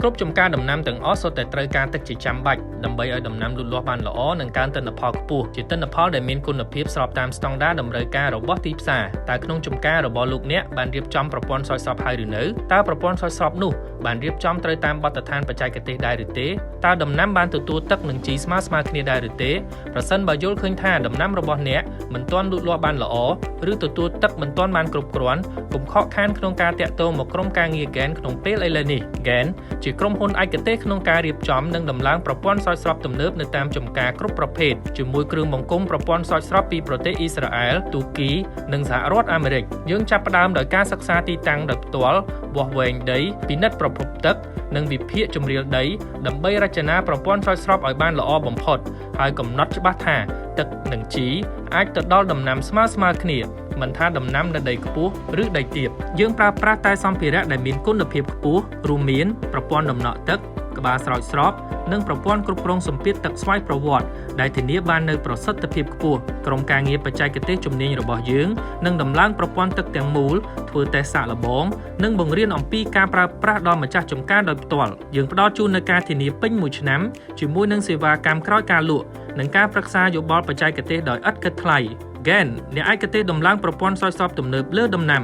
គ្រប់ចំការដំណាំទាំងអស់សុទ្ធតែត្រូវការទឹកជាចាំបាច់ដើម្បីឲ្យដំណាំលូតលាស់បានល្អនិងកើនទិន្នផលខ្ពស់ជាទិន្នផលដែលមានគុណភាពស្របតាមស្តង់ដារតម្រូវការរបស់ទីផ្សារតើក្នុងចំការរបស់លោកអ្នកបានរៀបចំប្រព័ន្ធស្រោចស្រពហើយឬនៅតើប្រព័ន្ធស្រោចស្រពនោះបានរៀបចំត្រូវតាមបទដ្ឋានបច្ចេកទេសដែរឬទេតើដំណាំបានទទួលទឹកនិងជីស្មើគ្នាដែរឬទេប្រសិនបើយល់ឃើញថាដំណាំរបស់អ្នកមិនទាន់លូតលាស់បានល្អឬទទួលទឹកមិនទាន់បានគ្រប់គ្រាន់កុំខកខានក្នុងការតាក់ទងមកក្រុមការងារ GAN ក្នុងពេលឥឡូវនេះ GAN ជាក្រុមហ៊ុនឯកទេសក្នុងការរៀបចំនិងដំឡើងប្រព័ន្ធស្រោចស្រពទំនើបនៅតាមចំការគ្រប់ប្រភេទជាមួយគ្រឿងបង្គុំប្រព័ន្ធស្រោចស្រពពីប្រទេសអ៊ីស្រាអែល ទូគី និងសហរដ្ឋអាមេរិកយើងចាប់ផ្ដើមដោយការសិក្សាទីតាំងដោយផ្ទាល់វាស់វែងដីពិនិត្យប្រភពទឹកនិងវិភាគជម្រាលដីដើម្បីរចនាប្រព័ន្ធស្រោចស្រពឲ្យបានល្អបំផុតហើយកំណត់ច្បាស់ថាទឹកនិងជីអាចទៅដល់ដំណាំស្មើគ្នាមិនថាដំណាំនៅដីខ្ពស់ឬដីទាបយើងប្រើប្រាស់តែសម្ភារៈដែលមានគុណភាពខ្ពស់រួមមានប្រព័ន្ធដំណក់ទឹកក្បាលស្រោចស្រពនិងប្រព័ន្ធគ្រប់គ្រងសម្ពាធទឹកស្វ័យប្រវត្តិដែលធានាបាននូវប្រសិទ្ធភាពខ្ពស់ក្រុមការងារបច្ចេកទេសជំនាញរបស់យើងនឹងដំឡើងប្រព័ន្ធទឹកទាំងមូលធ្វើតេស្តសាកល្បងនិងបង្រៀនអំពីការប្រើប្រាស់ដល់ម្ចាស់ចម្ការដោយផ្ទាល់យើងផ្ដល់ជូននូវការធានាពេញមួយឆ្នាំជាមួយនឹងសេវាកម្មក្រោយការលក់និងការប្រឹក្សាយោបល់បច្ចេកទេសដោយឥតគិតថ្លៃ GAN អ្នកឯកទេសដំឡើងប្រព័ន្ធស្រោចស្រពទំនើបលើដំណាំ